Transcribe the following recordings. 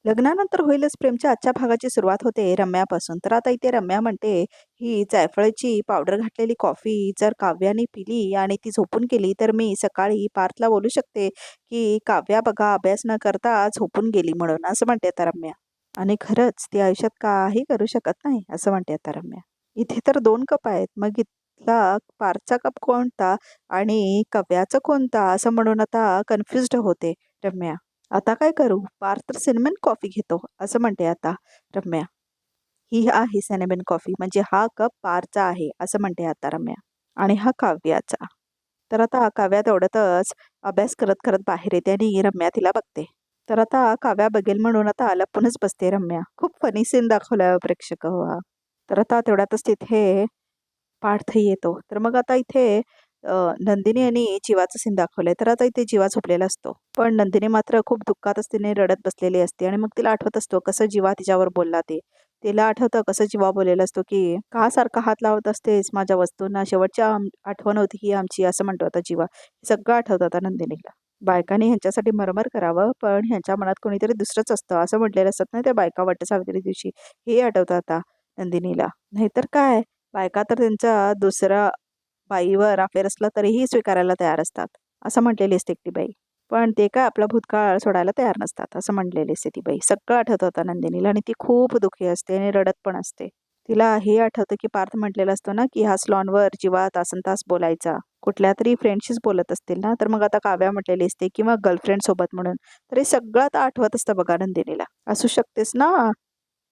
लग्नानंतर होईलच प्रेमच्या आजच्या भागाची सुरुवात होते रम्यापासून. तर आता इथे रम्या म्हणते, ही जायफळाची पावडर घातलेली कॉफी जर काव्याने पिली आणि ती झोपून गेली, तर मी सकाळी पार्थला बोलू शकते, की काव्या बघा अभ्यास न करता झोपून गेली म्हणून, असं म्हणते आता रम्या. आणि खरंच ती आयुष्यात काही करू शकत नाही, असं म्हणते आता रम्या. इथे तर 2 कप आहेत. मग इथला पार्थचा कप कोणता आणि काव्याचा कोणता, असं म्हणून आता कन्फ्युज्ड होते रम्या. आता काय करू? पार्थ तर सिनेमन कॉफी घेतो, असं म्हणते आता रम्या. ही आहे सिनेमन कॉफी, म्हणजे हा कप पारचा आहे, असं म्हणते आता रम्या. आणि हा काव्याचा. तर आता काव्या तेवढ्यातच अभ्यास करत करत बाहेर येते आणि रम्या तिला बघते. तर आता काव्या बघेल म्हणून आता लपूनच बसते रम्या. खूप फनी सीन दाखवला प्रेक्षक हो हा. तर आता तेवढ्यातच तिथे पार्थ येतो. तर मग आता इथे नंदिनी आणि जीवाचं सीन दाखवलंय. तर आता इथे जीवा झोपलेला असतो. पण नंदिनी मात्र खूप दुःखात असते, रडत बसलेली असते आणि मग तिला आठवत असतो कसं जीवा तिच्यावर बोलला ते. तिला आठवतं कसं जीवा बोललेला असतो, की "का सारखा हात लावत असतेस माझ्या वस्तूंना? शेवटची आठवण होती ही आमची," असं म्हणतो आता जीवा. हे सगळं आठवतं आता नंदिनीला. बायकांनी ह्यांच्यासाठी मरमर करावं, पण ह्यांच्या मनात कोणीतरी दुसरंच असतं, असं म्हटलेलं असतात ना त्या बायका वटसावित्री दिवशी. हे आठवतं आता नंदिनीला. नाहीतर काय, बायका तर त्यांचा दुसरा बाईवर अफेअर असला तरीही स्वीकारायला तयार असतात, असं म्हटलेली असते ती बाई. पण ते काय आपला भूतकाळ सोडायला तयार नसतात, असं म्हटलेली असते ती बाई. सगळं आठवत होतं नंदिनीला आणि ती खूप दुःखी असते आणि रडत पण असते. तिला हे आठवतं की पार्थ म्हटलेलं असतं ना, की ह्याच लॉनवर जीवा तासनतास बोलायचा. कुठल्या तरी फ्रेंडशीच बोलत असतील ना, तर मग आता काव्या म्हटलेली असते किंवा गर्लफ्रेंड सोबत म्हणून. तर हे सगळं आता आठवत असतं बघा नंदिनीला. असू शकतेस ना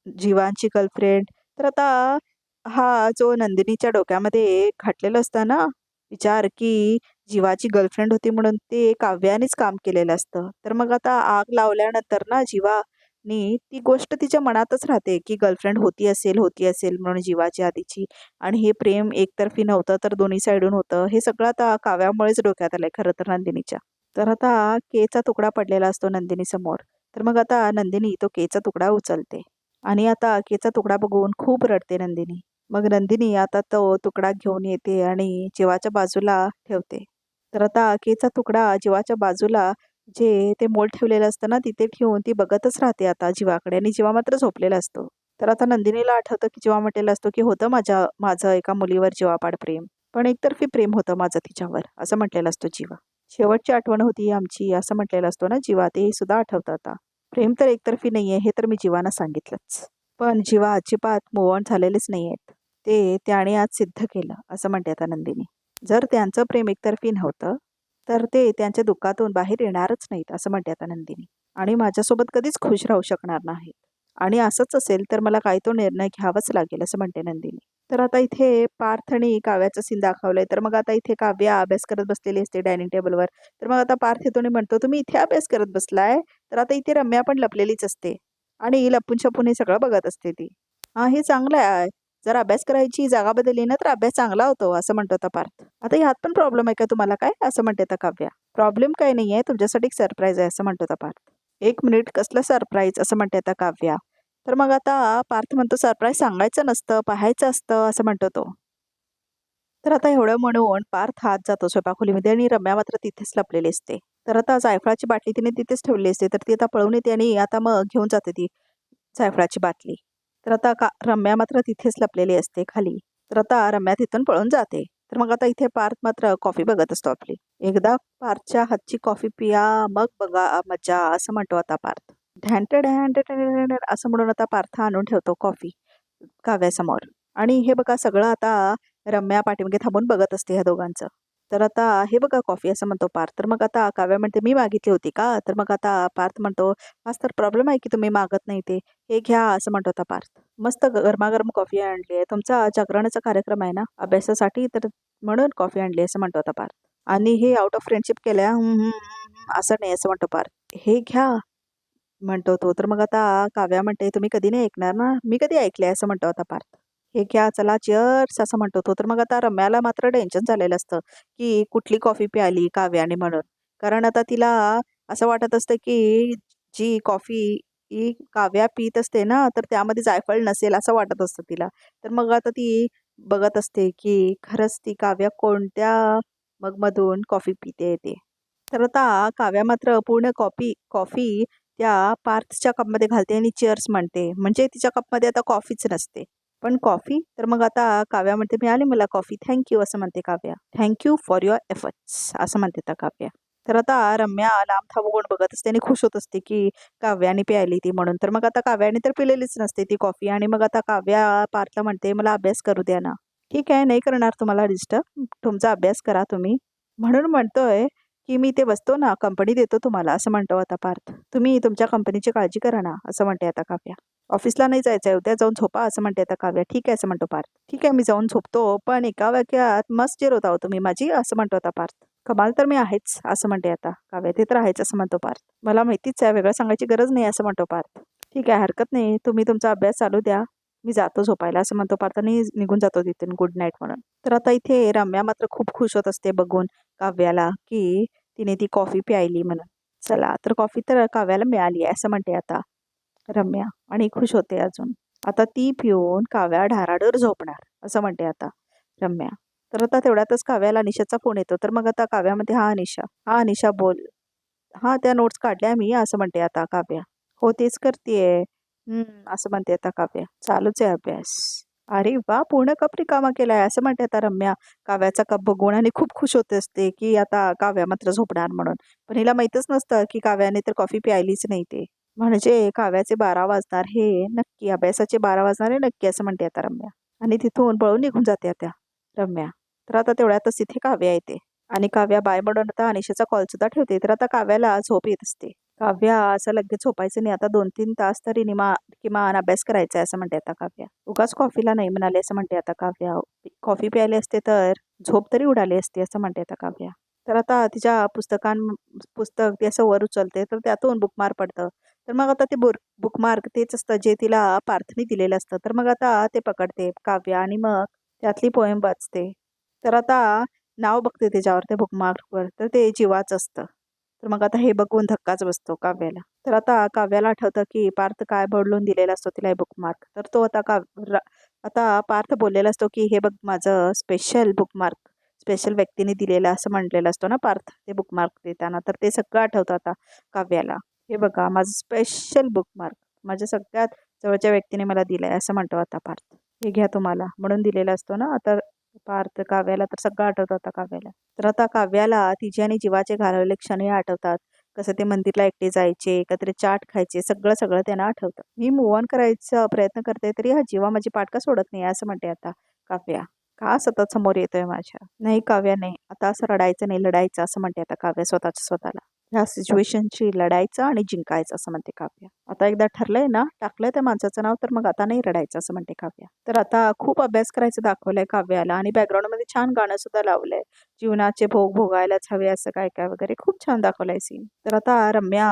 जीवांची गर्लफ्रेंड. तर आता हा जो नंदिनीच्या डोक्यामध्ये घातलेलं असतं ना विचार, की जीवाची गर्लफ्रेंड होती म्हणून ते काव्यानेच काम केलेलं असतं. तर मग आता आग लावल्यानंतर ना जीवानी ती गोष्ट तिच्या मनातच राहते, की गर्लफ्रेंड होती असेल म्हणून जीवाची आधीची. आणि हे प्रेम एकतर्फी नव्हतं तर दोन्ही साईडून होतं. हे सगळं आता काव्यामुळेच डोक्यात आलंय खरं तर नंदिनीच्या. तर आता केचा तुकडा पडलेला असतो नंदिनी समोर. तर मग आता नंदिनी तो केचा तुकडा उचलते. आणि आता आकेचा तुकडा बघून खूप रडते नंदिनी. मग नंदिनी आता तो तुकडा घेऊन येते आणि जीवाच्या बाजूला ठेवते. तर आता आकेचा तुकडा जीवाच्या बाजूला जे ते मोल ठेवलेलं असतं ना तिथे ठेवून ती बघतच राहते आता जीवाकडे आणि जीवा मात्र झोपलेला असतो. तर आता नंदिनीला आठवतं की जीवा म्हटलेला असतो की होतं माझं एका मुलीवर जीवापाड प्रेम. पण एकतर्फी प्रेम होतं माझं तिच्यावर, असं म्हटलेलं असतो जीवा. शेवटची आठवण होती आमची, असं म्हटलेलं असतो ना जीवा, ते सुद्धा आठवतं आता. प्रेम तर एकतर्फी नाहीये हे तर मी जीवाना सांगितलंच. पण जीवा अजिबात मूव्ह ऑन झालेलेच नाहीयेत. ते त्याने आज सिद्ध केलं, असं म्हणते आता नंदिनी. जर त्यांचं प्रेम एकतर्फी नव्हतं, तर ते त्यांच्या दुःखातून बाहेर येणारच नाहीत, असं म्हणते आता नंदिनी. आणि माझ्यासोबत कधीच खुश राहू शकणार नाहीत. आणि असंच असेल तर मला काही तो निर्णय घ्यावाच लागेल, असं म्हणते नंदिनी. तर आता इथे पार्थ आणि काव्याचं सीन दाखवलंय. तर मग आता इथे काव्या अभ्यास करत बसलेली असते डायनिंग टेबलवर. तर मग आता पार्थ येतो आणि म्हणतो, "तुम्ही इथे अभ्यास करत बसलाय?" तर आता इथे रम्या पण लपलेलीच असते आणि लपून-छपून हे सगळं बघत असते ती. "हां, हे चांगलं आहे. जर अभ्यास करायची जागा बदलली ना, तर अभ्यास चांगला होतो," असं म्हणतो आता पार्थ. "आता ह्यात पण प्रॉब्लेम आहे का तुम्हाला काय?" असं म्हणते आता काव्या. "प्रॉब्लेम काही नाहीये, तुमच्यासाठी एक सरप्राईज आहे," असं म्हणतो आता पार्थ. "1 मिनिट, कसलं सरप्राईज?" असं म्हणते आता काव्या. तर मग आता पार्थ म्हणतो, "सरप्राईज सांगायचं नसतं, पाहायचं असतं," असं म्हणतो तो. तर आता एवढं म्हणून पार्थ आत जातो स्वयंपाकखोलीमध्ये आणि रम्या मात्र तिथेच लपलेली असते. तर आता जायफळाची बाटली तिने तिथेच ठेवली असते. तर ती आता पळून येते आणि आता मग घेऊन जाते ती जायफळाची बाटली. तर आता रम्या मात्र तिथेच लपलेली असते खाली. तर आता रम्या तिथून पळून जाते. तर मग आता इथे पार्थ मात्र कॉफी बघत असतो आपली. एकदा पार्थच्या हातची कॉफी पिया, मग बघा मजा, असं म्हणतो आता पार्थ. ढॅन असं म्हणून आता पार्थ आणून ठेवतो कॉफी काव्यासमोर. आणि हे बघा सगळं आता रम्या पाठीमागे थांबून बघत असते ह्या दोघांचं. तर आता हे बघा कॉफी, असं म्हणतो पार्थ. तर मग आता काव्या म्हणते, "मी मागितली होती का?" तर मग आता पार्थ म्हणतो, "हाच तर प्रॉब्लेम आहे की तुम्ही मागत नाही ते. हे घ्या," असं म्हणतो आता पार्थ. "मस्त गरमागरम कॉफी आणली आहे. तुमचा जागरणाचा कार्यक्रम आहे ना अभ्यासासाठी, तर म्हणून कॉफी आणली," असं म्हणतो आता पार्थ. "आणि हे आउट ऑफ फ्रेंडशिप केलंय असं नाही," असं म्हणतो पार्थ. "हे घ्या," म्हणतो तो. तर मग आता काव्या म्हणते, "तुम्ही कधी नाही ऐकणार ना?" "मी कधी ऐकले," असं म्हणतो आता पार्थ. "हे घ्या, चला चिअर्स," असं म्हणतो तो. तर मग आता रम्याला मात्र टेन्शन झालेलं असतं, की कुठली कॉफी प्यायली काव्याने म्हणून. कारण आता तिला असं वाटत असतं, की जी कॉफी ही काव्या पीत असते ना, तर त्यामध्ये जायफळ नसेल असं वाटत असतं तिला. तर मग आता ती बघत असते, की खरंच ती काव्या कोणत्या मगमधून कॉफी पिते ते. तर आता काव्या मात्र पूर्ण कॉफी त्या पार्थच्या कपमध्ये घालते आणि चिअर्स म्हणते. म्हणजे तिच्या कपमध्ये आता कॉफीच नसते. पण कॉफी तर मग आता काव्या म्हणते, मिळाली मला कॉफी, थँक्यू असं म्हणते Kavya. Thank you for your efforts असं म्हणते त्या काव्या. तर आता रम्या लांब थांबून बघत असते आणि खुश होत असते की काव्याने प्यायली ती म्हणून. तर मग आता काव्याने तर पिलेलीच नसते ती कॉफी आणि मग आता काव्या पार्थला म्हणते, मला अभ्यास करू द्या ना. ठीक आहे, नाही करणार तुम्हाला डिस्टर्ब, तुमचा अभ्यास करा तुम्ही. म्हणून म्हणतोय की मी ते बसतो ना, कंपनी देतो तुम्हाला असं म्हणतो आता पार्थ. तुम्ही तुमच्या कंपनीची काळजी करा ना असं म्हणते आता काव्या. ऑफिसला नाही जायचं आहे, उद्या जाऊन झोपा असं म्हणते आता काव्या. ठीक आहे असं म्हणतो पार्थ. ठीक आहे मी जाऊन झोपतो, पण एका वाक्यात मस्त चिर होता हो तुम्ही माझी असं म्हणतो आता पार्थ. कमाल तर मी आहेच असं म्हणते आता काव्या. ते तर आहेच असं म्हणतो पार्थ. मला माहितीच आहे, वेगळं सांगायची गरज नाही असं म्हणतो पार्थ. ठीक आहे हरकत नाही, तुम्ही तुमचा अभ्यास चालू द्या, मी जातो झोपायला असं म्हणतो पार्थ आणि निघून जातो तिथून गुड नाईट म्हणून. तर आता इथे रम्या मात्र खूप खुश होत असते बघून काव्याला की तिने ती कॉफी प्यायली म्हणून. चला तर कॉफी तर काव्याला मिळाली आहे असं म्हणते आता रम्या आणि खुश होते अजून. आता ती पिऊन काव्या ढाराडर झोपणार असं म्हणते आता रम्या. तर आता तेवढ्यातच काव्याला अनिशाचा फोन येतो. तर मग आता काव्यामध्ये, हा अनिशा, हा अनिशा बोल. हा त्या नोट्स काढल्या मी असं म्हणते आता काव्या. हो तेच करतेय. असं म्हणते आता काव्या. चालूच आहे अभ्यास. अरे वा, पूर्ण कप रिकामा केलाय असं म्हणते आता रम्या काव्याचा कप बघून आणि खूप खुश होते असते की आता काव्या मात्र झोपणार म्हणून. पण हिला माहीतच नसतं की काव्याने तर कॉफी प्यायलीच नाही ते. म्हणजे काव्याचे 12 वाजणार हे नक्की, अभ्यासाचे 12 वाजणार हे नक्की असं म्हणते आता रम्या. आणि तिथून पळून निघून जाते आता रम्या. तर आता तेवढ्यातच तिथे काव्या येते. आणि काव्या बाय म्हणून आता अनिशेचा कॉल सुद्धा ठेवते. तर आता काव्याला झोप येत असते. काव्या असं लगेच झोपायचं नाही, आता 2-3 तास तरी किमान अभ्यास करायचा आहे असं म्हणते आता काव्या. उगाच कॉफीला नाही म्हणाले असं म्हणते आता काव्या. कॉफी प्यायले असते तर झोप तरी उडाली असते असं म्हणते आता काव्या. तर आता तिच्या पुस्तक ती असं वर उचलते तर त्यातून बुकमार्क पडतं. तर मग आता ते बुकमार्क तेच असतं जे तिला पार्थने दिलेलं असतं. तर मग आता ते पकडते काव्या आणि मग त्यातली पोएम वाचते. तर आता नाव बघते त्याच्यावर त्या बुकमार्कवर, तर ते जीवाचं असतं. तर मग आता हे बघून धक्काच बसतो काव्याला. तर आता काव्याला आठवतं की पार्थ काय बडलून दिलेला असतो तिला हे बुकमार्क. तर तो आता पार्थ बोललेला असतो की हे बघ माझं स्पेशल बुकमार्क, स्पेशल व्यक्तीने दिलेला असं म्हटलेलं असतो ना पार्थ ते बुकमार्क देताना. तर ते सगळं आठवतं आता काव्याला. हे बघा माझं स्पेशल बुकमार्क, माझ्या सगळ्यात जवळच्या व्यक्तीने मला दिलंय असं म्हणतो आता पार्थ. हे घ्या तुम्हाला म्हणून दिलेला असतो ना. आता पार्थ काव्याला तर सगळं आठवतं आता काव्याला. तर आता काव्याला तिचे आणि जीवाचे घालवलेले क्षण हे आठवतात. कसं ते मंदिरला एकटे जायचे, एकत्र चाट खायचे, सगळं सगळं त्यांना आठवतं. मी मूव्ह ऑन करायचा प्रयत्न करते तरी हा जीवा माझी पाठ का सोडत नाही असं म्हणते आता काव्या. का सतत समोर येतोय माझ्या. नाही काव्या नाही, आता असं रडायचं नाही, लढायचं असं म्हणते आता काव्या स्वतःच्या स्वतःला. ह्या सिच्युएशनशी लढायचं आणि जिंकायचं असं म्हणते काव्या. आता एकदा ठरलंय ना, टाकलंय त्या माणसाचं नाव, तर मग आता नाही रडायचं असं म्हणते काव्या. तर आता खूप अभ्यास करायचं दाखवलंय काव्याला आणि बॅकग्राऊंडमध्ये छान गाणं सुद्धा लावलंय. जीवनाचे भोग भोगायलाच हवे असं काय काय वगैरे खूप छान दाखवलंय सीन. तर आता रम्या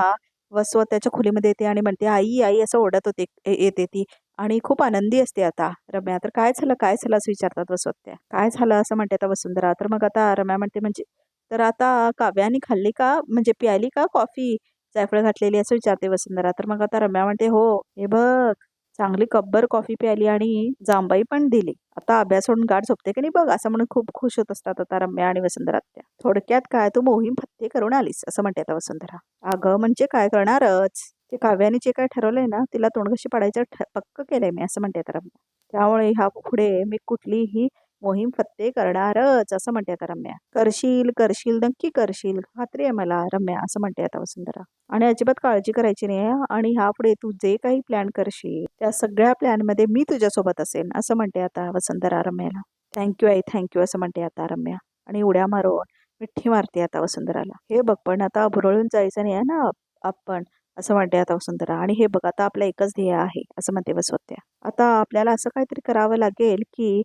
वसवत त्याच्या खोलीमध्ये येते आणि म्हणते, आई आई असं ओरडत होते येते ती. आणि खूप आनंदी असते आता रम्या. तर काय झालं काय झालं असं विचारतात वसवत्या. काय झालं असं म्हणते आता वसुंधरा. तर मग आता रम्या म्हणते, म्हणजे तर आता काव्याने खाल्ली का, म्हणजे प्यायली का कॉफी जायफळ घातलेली असं विचारते वसुंधरा. तर मग आता रम्या म्हणते, हो हे बघ चांगली कपभर कॉफी प्यायली आणि जांबाई पण दिली. आता अभ्यास सोडून गाठ झोपते की नाही बघ असं म्हणून खूप खुश होत असतात आता रम्या आणि वसुंधरा त्या. थोडक्यात काय तू मोहीम फत्ते करून आलीस असं म्हणते आता वसुंधरा. अगं म्हणजे काय करणारच, ते काव्याने जे काय ठरवलंय ना तिला तोंडघशी पाडायचं पक्क केलंय मी असं म्हणते आता रम्या. त्यामुळे ह्या पुढे मी कुठलीही मोहीम फत्ते करणारच असं म्हणते आता रम्या. करशील करशील नक्की करशील, खात्री आहे मला रम्या असं म्हणते आता वसुंधरा. आणि अजिबात काळजी करायची नाही आणि ह्यापुढे तू जे काही प्लॅन करशील त्या सगळ्या प्लॅनमध्ये मी तुझ्यासोबत असेन असं म्हणते आता वसुंधरा रम्याला. थँक्यू आई थँक्यू असं म्हणते आता रम्या. आणि उड्या मारून मिठी मारते आता वसुंधराला. हे बघ पण आता भुरळून जायचं नाही आहे ना आपण असं म्हणते आता वसुंधरा. आणि हे बघ आता आपलं एकच ध्येय आहे असं म्हणते वसवत्या. आता आपल्याला असं काहीतरी करावं लागेल की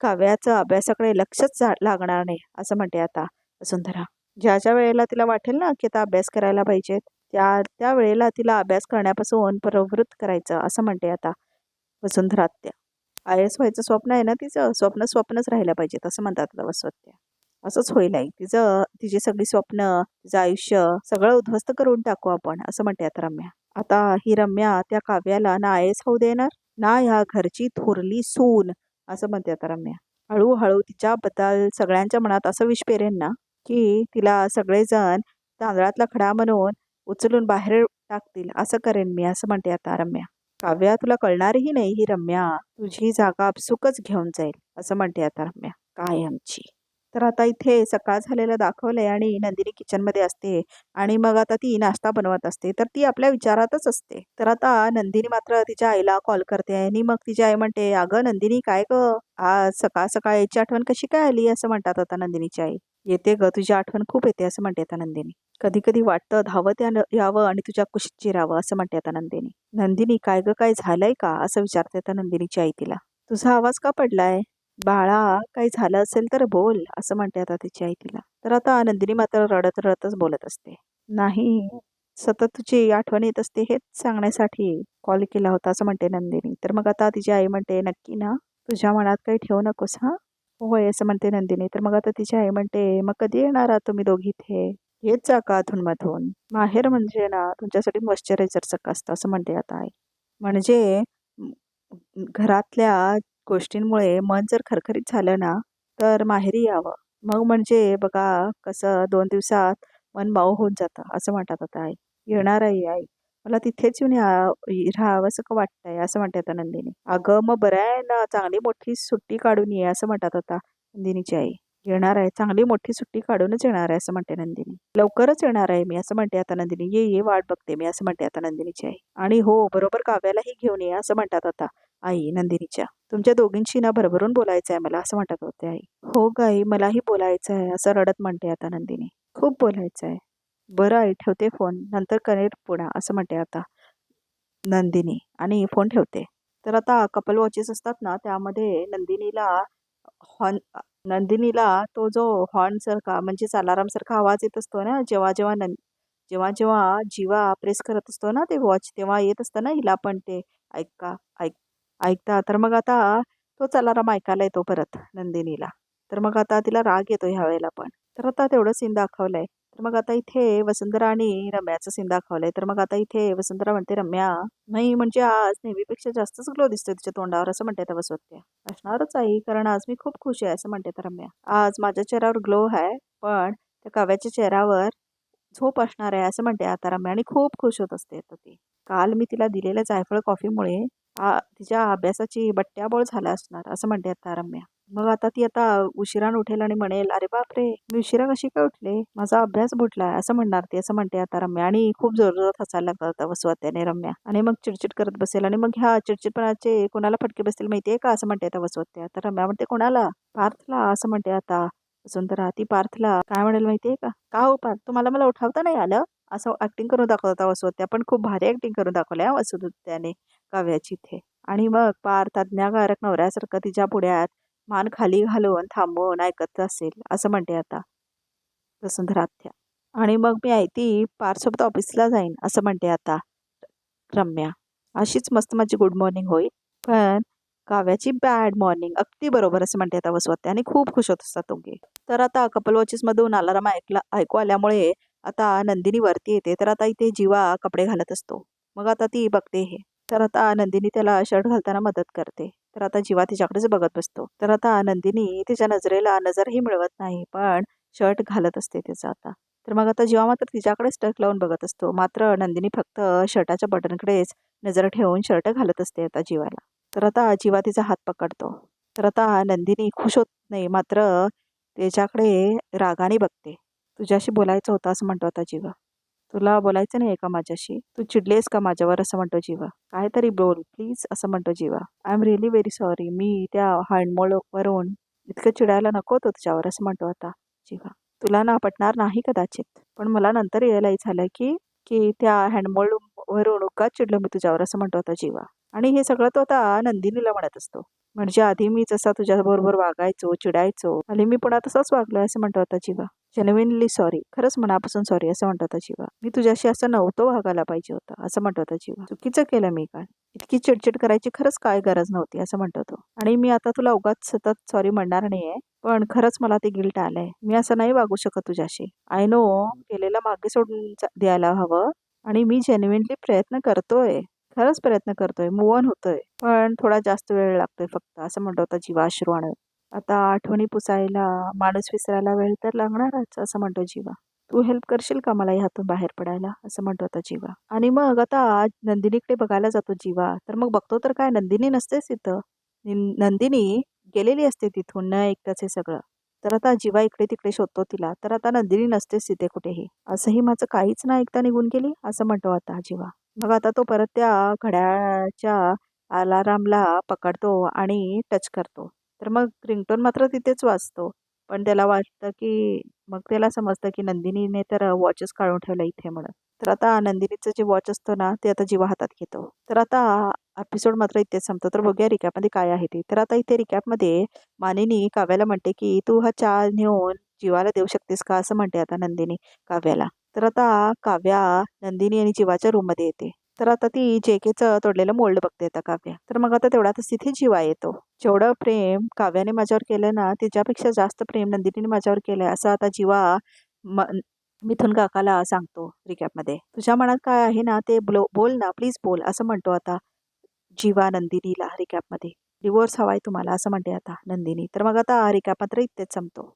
काव्याचं अभ्यासाकडे लक्षच लागणार नाही असं म्हणते आता वसुंधरा. ज्या ज्या वेळेला तिला वाटेल ना की आता अभ्यास करायला पाहिजे त्या वेळेला तिला अभ्यास करण्यापासून प्रवृत्त करायचं असं म्हणते आता वसुंधरा आत्या. आय एस व्हायचं स्वप्न आहे ना तिचं, स्वप्नच राहिलं पाहिजे असं म्हणतात आता वसवत्या. असंच होईल आई, तिची सगळी स्वप्न, तिचं आयुष्य सगळं उद्ध्वस्त करून टाकू आपण असं म्हणते आता रम्या. आता ही रम्या त्या काव्याला ना आय एस होऊ देणार ना ह्या घरची थोरली सून असं म्हणते आता रम्या. हळूहळू तिच्याबद्दल सगळ्यांच्या मनात असं विष पेरेन ना की तिला सगळेजण तांदळातला खडा म्हणून उचलून बाहेर टाकतील असं करेन मी असं म्हणते आता रम्या. काव्या तुला कळणारही नाही ही रम्या तुझी जागा आपसुकच घेऊन जाईल असं म्हणते आता रम्या कायमची. तर आता इथे सकाळ झालेलं दाखवलंय आणि नंदिनी किचनमध्ये असते आणि मग आता ती नाश्ता बनवत असते तर ती आपल्या विचारातच असते. तर आता नंदिनी मात्र तिच्या आईला कॉल करते आणि मग तिची आई म्हणते अगं नंदिनी काय ग आज सकाळ सकाळ याची आठवण कशी काय आली असं म्हणतात आता नंदिनीची आई. येते ग तुझी आठवण खूप येते असं म्हणते आता नंदिनी. कधी कधी वाटतं धावत यावं आणि तुझ्या कुशीत चिरावं असं म्हणते आता नंदिनी. नंदिनी काय ग काय झालंय का असं विचारते आता नंदिनीची आई तिला. तुझा आवाज का पडलाय बाळा काही झालं असेल तर बोल असं म्हणते आता तिची आई तिला. तर आता नंदिनी मात्र रडत रडतच बोलत असते. नाही सतत तुझी आठवण येत असते हेच सांगण्यासाठी कॉल केला होता असं म्हणते नंदिनी. तर मग आता तिची आई म्हणते नक्की ना तुझ्या मनात काही ठेवू नकोस हा. होय असं म्हणते नंदिनी. तर मग आता तिची आई म्हणते मग कधी येणार आहात तुम्ही दोघी इथे. येत जा का अधूनमधून माहेर म्हणजे ना तुमच्यासाठी मॉइश्चरायझरचं असतं असं म्हणते आता आई. म्हणजे घरातल्या गोष्टींमुळे मन जर खरखरीत झालं ना तर माहेरी यावं. मग म्हणजे बघा कसं 2 दिवसात मन मऊ होऊन जातं असं म्हणतात आता आई. येणार आहे आई. मला तिथेच येऊन राहावंसं का वाटतंय असं म्हणते आता नंदिनी. अगं मग बरं आहे ना चांगली मोठी सुट्टी काढून ये असं म्हणतात आता नंदिनीची आई. येणार आहे चांगली मोठी सुट्टी काढूनच येणार आहे असं म्हणते नंदिनी. लवकरच येणार आहे मी असं म्हणते आता नंदिनी. ये ये वाट बघते मी असं म्हणते आता नंदिनीची आई. आणि हो बरोबर काव्यालाही घेऊन ये असं म्हणतात आता आई नंदिनीच्या. तुमच्या दोघींशी ना भरभरून बोलायचं आहे मला असं म्हणतात होते आई. हो गाई मलाही बोलायचं आहे असं रडत म्हणते आता नंदिनी. खूप बोलायचं आहे. बरं आई ठेवते फोन नंतर करेल पुन्हा असं म्हणते आता नंदिनी आणि फोन ठेवते. तर आता कपल वॉचेस असतात ना त्यामध्ये हॉर्न नंदिनीला तो जो हॉर्न सारखा म्हणजेच अलाराम सारखा आवाज येत असतो ना जेव्हा जेव्हा जीवा प्रेस करत असतो ना ते वॉच तेव्हा येत असतं ना हिला पण ते ऐका ऐक ऐकता. तर मग आता तोच अलाराम ऐकायला येतो परत नंदिनीला. तर मग आता तिला राग येतो ह्या वेळेला पण. तर आता तेवढं सीन दाखवलंय. तर मग आता इथे वसुंधरा आणि रम्याचं सीन दाखवलंय. तर मग आता इथे वसुंधरा म्हणते रम्या नाही म्हणजे आज नेहमीपेक्षा जास्तच ग्लो दिसतोय तिच्या तोंडावर असं म्हणते आता वसुंधरा. असणारच आई कारण आज मी खूप खुश आहे असं म्हणते तर रम्या. आज माझ्या चेहऱ्यावर ग्लो आहे पण त्या काव्याच्या चेहऱ्यावर झोप असणार आहे असं म्हणते आता रम्या आणि खूप खुश होत असते आता ती. काल मी तिला दिलेल्या जायफळ कॉफीमुळे तिच्या अभ्यासाची बट्ट्याबोळ झाला असणार असं म्हणते आता रम्या. मग आता ती आता उशिरानं उठेल आणि म्हणेल अरे बापरे मी उशिरा कशी काय उठले माझा अभ्यास बुडलाय असं म्हणणार ती असं म्हणते आता रम्या. आणि खूप जोरजोरात हसायला लागतात वसुहत्याने रम्या. आणि मग चिडचिड करत बसेल आणि मग ह्या चिडचिडपणाचे कोणाला फटके बसतील माहितीये का असं म्हणते आता वसुहत्या. तर रम्या म्हणते कोणाला पार्थला असं म्हणते आता वसुंधरा. ती पार्थला काय म्हणेल माहितीये का का हो पार्थ तुम्हाला मला उठावता नाही आलं असं ऍक्टिंग करून दाखवत होता वसुहत्या. पण खूप भारी ऍक्टिंग करून दाखवल्या वसुहत्याने काव्याची इथे. आणि मग पार्थ आज्ञाकारक नवऱ्यासारखं तिच्या पुढ्यात मान खाली घालून थांबवून ऐकत असेल असं म्हणते आता वसुंधरात्या. आणि मग मी ती पार्थसोबत ऑफिसला जाईन असं म्हणते आता रम्या. अशीच मस्त माझी गुड मॉर्निंग होईल पण काव्याची बॅड मॉर्निंग अगदी बरोबर असं म्हणते आता वसुहत्या. आणि खूप खुश होत असतात दोघे. तर आता कपल वॉचेस मधून अलाराम ऐकू आल्यामुळे आता नंदिनी वरती येते. तर आता इथे जीवा कपडे घालत असतो. मग आता ती बघते हे. तर आता नंदिनी त्याला शर्ट घालताना मदत करते. तर आता जीवा तिच्याकडेच बघत बसतो. तर आता नंदिनी तिच्या नजरेला नजरही मिळवत नाही पण शर्ट घालत असते त्याचा आता. तर मग आता जीवा मात्र तिच्याकडेच टक लावून बघत असतो. मात्र नंदिनी फक्त शर्टाच्या बटनकडेच नजर ठेवून शर्ट घालत असते आता जीवाला. तर आता जीवा तिचा हात पकडतो. तर आता नंदिनी खुश होत नाही मात्र त्याच्याकडे रागाने बघते. तुझ्याशी बोलायचं होतं असं म्हणतो आता जीवा. तुला बोलायचं नाही का माझ्याशी तू चिडलेस का माझ्यावर असं म्हणतो जीवा. काहीतरी बोल प्लीज असं म्हणतो Jiva. I am really very sorry मी त्या हँडमोलवरून इतकं चिडायला नको होतं तुझ्यावर असं म्हणतो आता जीवा. तुला ना पटणार नाही कदाचित पण मला नंतर रिअलाईज झालं की की त्या हँडमोलवरून उगाच चिडलो मी तुझ्यावर असं म्हणतो आता जीवा. आणि हे सगळं तो आता नंदिनीला म्हणत असतो. म्हणजे आधी मी जसा तुझ्याबरोबर वागायचो चिडायचो आणि मी पुन्हा तसाच वागलोय असं म्हणतो आता जीवा. जेन्युइनली सॉरी खरंच मनापासून सॉरी असं म्हणतो आता जीवा. मी तुझ्याशी असं नव्हतं वागायला पाहिजे होतं असं म्हणतो आता जीवा. चुकीचं केलं मी काय इतकी चिडचिड करायची खरंच काय गरज नव्हती असं म्हणतो तो. आणि मी आता तुला उगाच सतत सॉरी म्हणणार नाहीये पण खरंच मला ते गिल्ट आलंय. मी असं नाही वागू शकत तुझ्याशी. आय नो केलेलं मागे सोडून द्यायला हवं आणि मी जेन्युइनली प्रयत्न करतोय. खरंच प्रयत्न करतोय मूव्ह ऑन होतोय पण थोडा जास्त वेळ लागतोय फक्त असं म्हणतो होता जीवा अश्रू आणत. आता आठवणी पुसायला माणूस विसरायला वेळ तर लागणारच असं म्हणतो जीवा. तू हेल्प करशील का मला ह्यातून बाहेर पडायला? असं म्हणतो आता जीवा. आणि मग आता नंदिनीकडे बघायला जातो जीवा. तर मग बघतो तर काय नंदिनी नसतेच तिथं. नंदिनी गेलेली असते तिथून न ऐकताच हे सगळं. तर आता जीवा इकडे-तिकडे शोधतो तिला. तर आता नंदिनी नसतेच तिथे कुठेही. असंही माझं काहीच न ऐकता निघून गेली, असं म्हणतो आता जीवा. मग आता तो परत त्या घड्याळाच्या अलार्मला पकडतो आणि टच करतो. तर मग रिंगटोन मात्र तिथेच वाजतो. पण त्याला वाटतं की मग त्याला समजतं की नंदिनीने तर वॉचच काढून ठेवलं इथे म्हणून. तर आता नंदिनीचं जे वॉच असतं ना, ते आता जीवा हातात घेतो. तर आता एपिसोड मात्र इथेच संपतो. तर बघूया रिकॅपमध्ये काय आहे ते. तर आता इथे रिकॅपमध्ये मानिनी काव्याला म्हणते की "तू हा चहा नेऊन जीवाला देऊ शकतेस का?" असं म्हणते आता नंदिनी काव्याला. तर आता काव्या नंदिनी आणि जीवाच्या रूममध्ये येते. तर आता ती जेकेचं तोडलेलं मोल्ड बघते आता काव्या. तर मग आता तेवढ्यातच तिथे जीवा येतो. जेवढं प्रेम काव्याने माझ्यावर केलं ना, तिच्यापेक्षा जास्त प्रेम नंदिनीने माझ्यावर केलंय असं आता जीवा म मिथुन काकाला सांगतो रिकॅपमध्ये. तुझ्या मनात काय आहे ना ते बोल ना, प्लीज बोल असं म्हणतो आता जीवा नंदिनीला रिकॅपमध्ये. डिव्होर्स हवाय तुम्हाला असं म्हणते आता नंदिनी. तर मग आता रिकॅप मात्र इथेच संपतो.